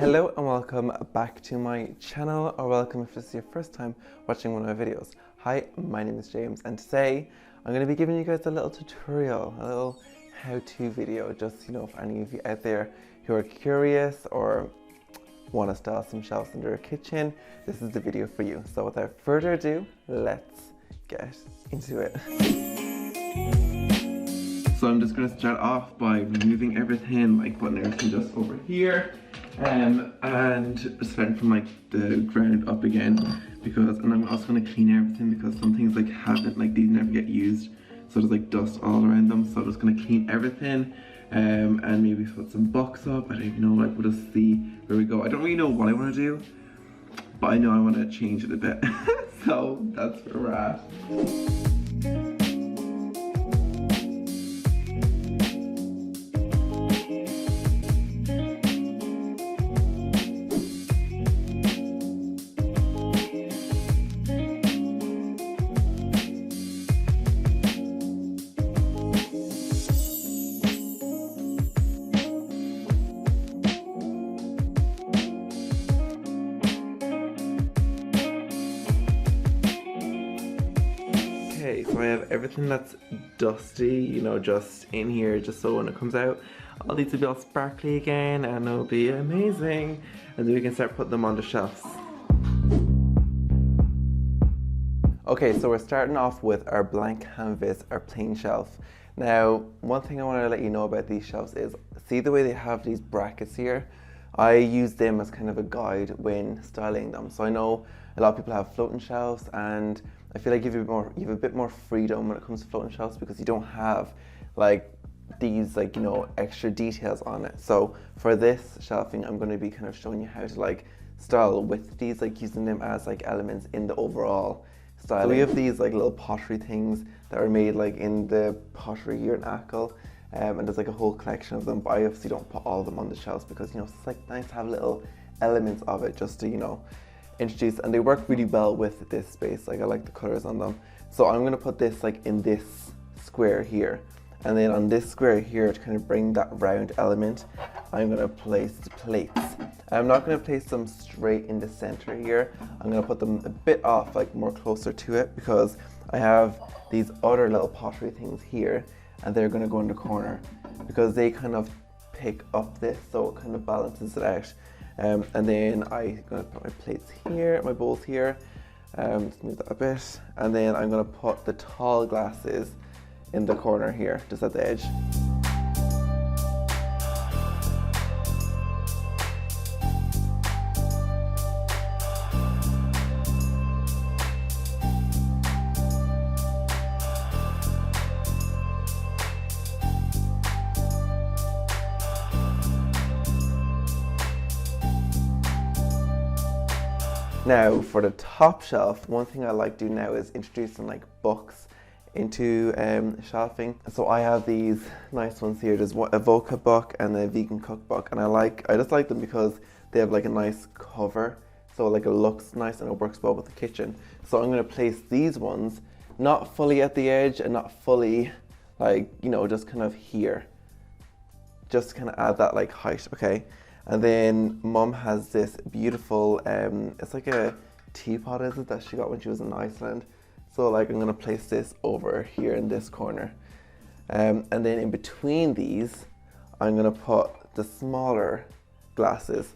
Hello and welcome back to my channel, or welcome if this is your first time watching one of my videos. Hi, my name is James and today I'm going to be giving you guys a little tutorial, a little how-to video, just for any of you out there who are curious or want to style some shelves in your kitchen. This is the video for you. So without further ado, let's get into it. So I'm just going to start off by removing everything, like putting everything just over here. And starting from like the ground up again, and I'm also going to clean everything because some things like haven't, like these never get used, so there's like dust all around them. So I'm just going to clean everything and maybe put some box up. I don't even know, like we'll just see where we go. I don't really know what I want to do, but I know I want to change it a bit. So that's where we're at. Okay, so I have everything that's dusty, just in here, just so when it comes out, all these will be all sparkly again and it'll be amazing. And then we can start putting them on the shelves. Okay, so we're starting off with our blank canvas, our plain shelf. Now, one thing I want to let you know about these shelves is, see the way they have these brackets here? I use them as kind of a guide when styling them. So I know a lot of people have floating shelves, and I feel like you have a bit more freedom when it comes to floating shelves because you don't have like these extra details on it. So for this shelving, I'm going to be kind of showing you how to like style with these, like using them as like elements in the overall style. So we have these like little pottery things that are made like in the pottery here in Achill, and there's like a whole collection of them, but I obviously don't put all of them on the shelves because it's like nice to have little elements of it just to introduce, and they work really well with this space. Like I like the colors on them. So I'm going to put this like in this square here, and then on this square here to kind of bring that round element, I'm going to place the plates. I'm not going to place them straight in the center here. I'm going to put them a bit off, like more closer to it, because I have these other little pottery things here and they're going to go in the corner because they kind of pick up this, so it kind of balances it out. And then I'm going to put my plates here, my bowls here, just move that a bit, and then I'm going to put the tall glasses in the corner here, just at the edge. Now for the top shelf, one thing I like to do now is introduce some like books into shelving. So I have these nice ones here. There's a Voca book and a vegan cookbook, and I just like them because they have like a nice cover, so like it looks nice and it works well with the kitchen. So I'm going to place these ones not fully at the edge and not fully like just kind of here, just to kind of add that like height. Okay. And then Mum has this beautiful, it's like a teapot, is it, that she got when she was in Iceland. So like I'm gonna place this over here in this corner. And then in between these, I'm gonna put the smaller glasses.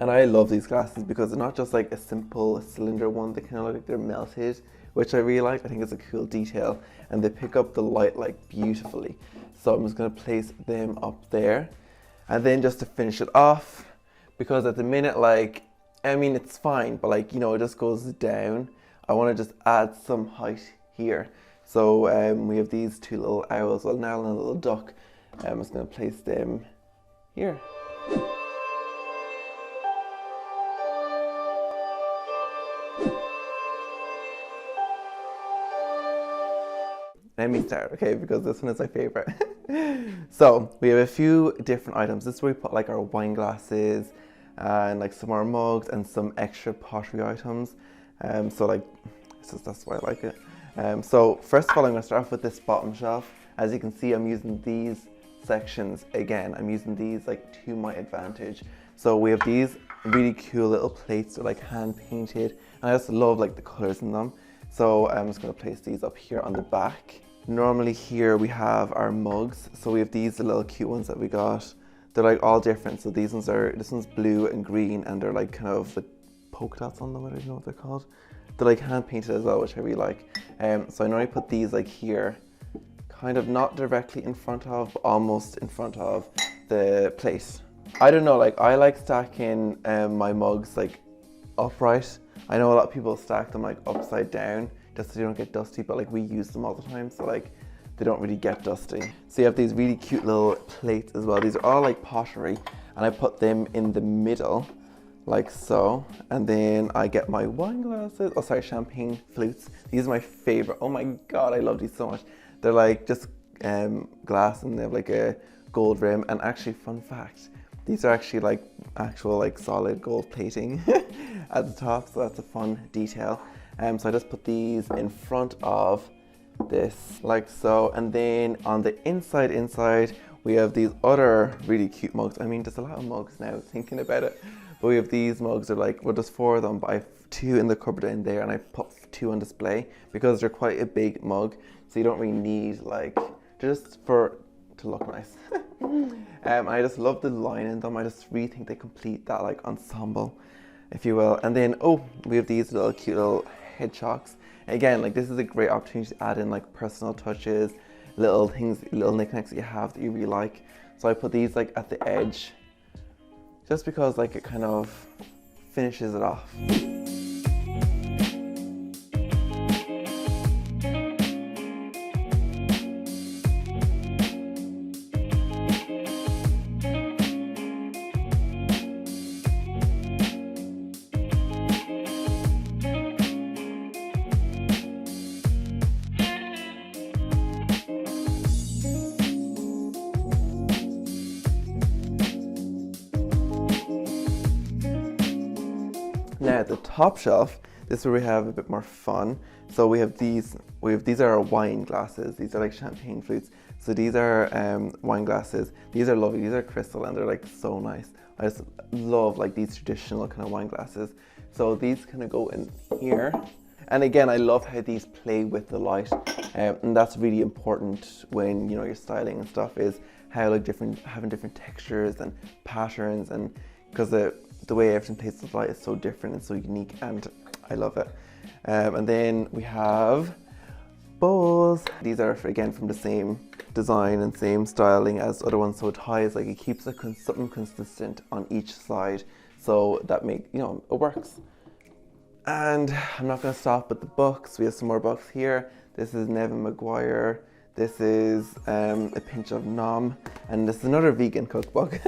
And I love these glasses because they're not just like a simple cylinder one, they kind of look like they're melted, which I really like. I think it's a cool detail, and they pick up the light like beautifully. So I'm just gonna place them up there. And then just to finish it off, because at the minute, it's fine, but it just goes down. I want to just add some height here. So we have these two little owls, well now and a little duck. I'm just going to place them here. Let me start, okay, because this one is my favorite. So we have a few different items. This is where we put like our wine glasses and like some of our mugs and some extra pottery items. So that's why I like it. So first of all, I'm going to start off with this bottom shelf. As you can see, I'm using these sections again. I'm using these like to my advantage. So we have these really cool little plates. They're like hand painted, and I just love like the colors in them. So I'm just going to place these up here on the back. Normally here we have our mugs. So we have these little cute ones that we got. They're like all different. So this one's blue and green, and they're like kind of like polka dots on them. I don't know what they're called. They're like hand painted as well, which I really like. So I normally put these like here, kind of not directly in front of, but almost in front of the plate. I don't know, like I like stacking my mugs like upright. I know a lot of people stack them like upside down just so they don't get dusty, but like we use them all the time, so like they don't really get dusty. So you have these really cute little plates as well. These are all like pottery, and I put them in the middle like so, and then I get my wine glasses, oh sorry, champagne flutes. These are my favorite. Oh my god, I love these so much. They're like just glass, and they have like a gold rim. And actually, fun fact, these are actually like actual like solid gold plating at the top, so that's a fun detail. So I just put these in front of this like so, and then on the inside we have these other really cute mugs. I mean, there's a lot of mugs now thinking about it, but we have these mugs. They're like, well, there's 4 of them, but I have 2 in the cupboard in there, and I put 2 on display because they're quite a big mug, so you don't really need like, just for to look nice. I just love the line in them. I just really think they complete that like ensemble, if you will. And then we have these little cute little head chocks. Again, like this is a great opportunity to add in like personal touches, little things, little knickknacks that you have that you really like. So I put these like at the edge, just because like it kind of finishes it off. Now at the top shelf, this is where we have a bit more fun. So we have these are our wine glasses. These are like champagne flutes. So these are wine glasses. These are lovely. These are crystal, and they're like so nice. I just love like these traditional kind of wine glasses. So these kind of go in here. And again, I love how these play with the light, and that's really important when you're styling and stuff, is how like having different textures and patterns, and because the way everything plays with light is so different and so unique, and I love it. And then we have bowls. These are again from the same design and same styling as other ones, so it ties, like it keeps something consistent on each side, so that it works. And I'm not going to stop with the books. We have some more books here. This is Nevin Maguire. This is A Pinch of Nom, and this is another vegan cookbook.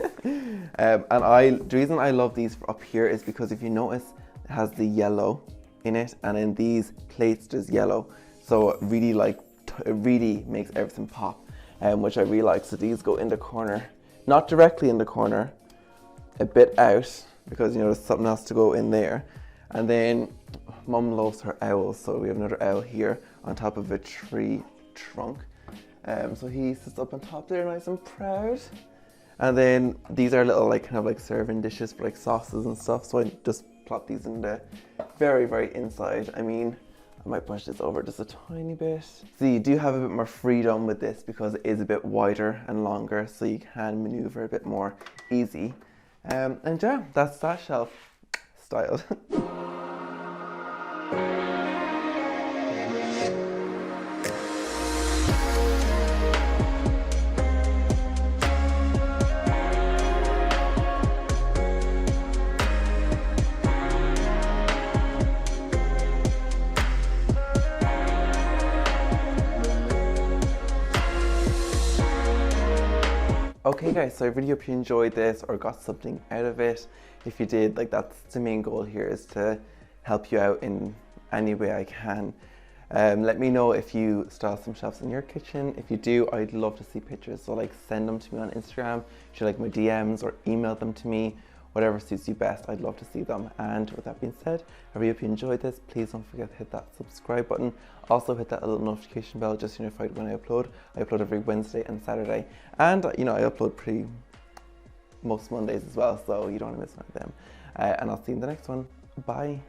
And the reason I love these up here is because if you notice, it has the yellow in it, and in these plates there's yellow, so it really makes everything pop, which I really like. So these go in the corner, not directly in the corner, a bit out, because there's something else to go in there. And then Mum loves her owls, so we have another owl here on top of a tree trunk. So he sits up on top there nice and proud. And then these are little kind of serving dishes for sauces and stuff, so I just plop these in the very, very inside. I mean, I might push this over just a tiny bit. So you do have a bit more freedom with this because it is a bit wider and longer, so you can maneuver a bit more easy. And yeah, that's that shelf styled. Okay guys, so I really hope you enjoyed this or got something out of it. If you did, that's the main goal here, is to help you out in any way I can. Let me know if you style some shelves in your kitchen. If you do, I'd love to see pictures. So send them to me on Instagram, show my DMs, or email them to me. Whatever suits you best, I'd love to see them. And with that being said, I really hope you enjoyed this. Please don't forget to hit that subscribe button. Also hit that little notification bell just to be notified when I upload. I upload every Wednesday and Saturday. And I upload pretty most Mondays as well, so you don't want to miss one of them. And I'll see you in the next one. Bye.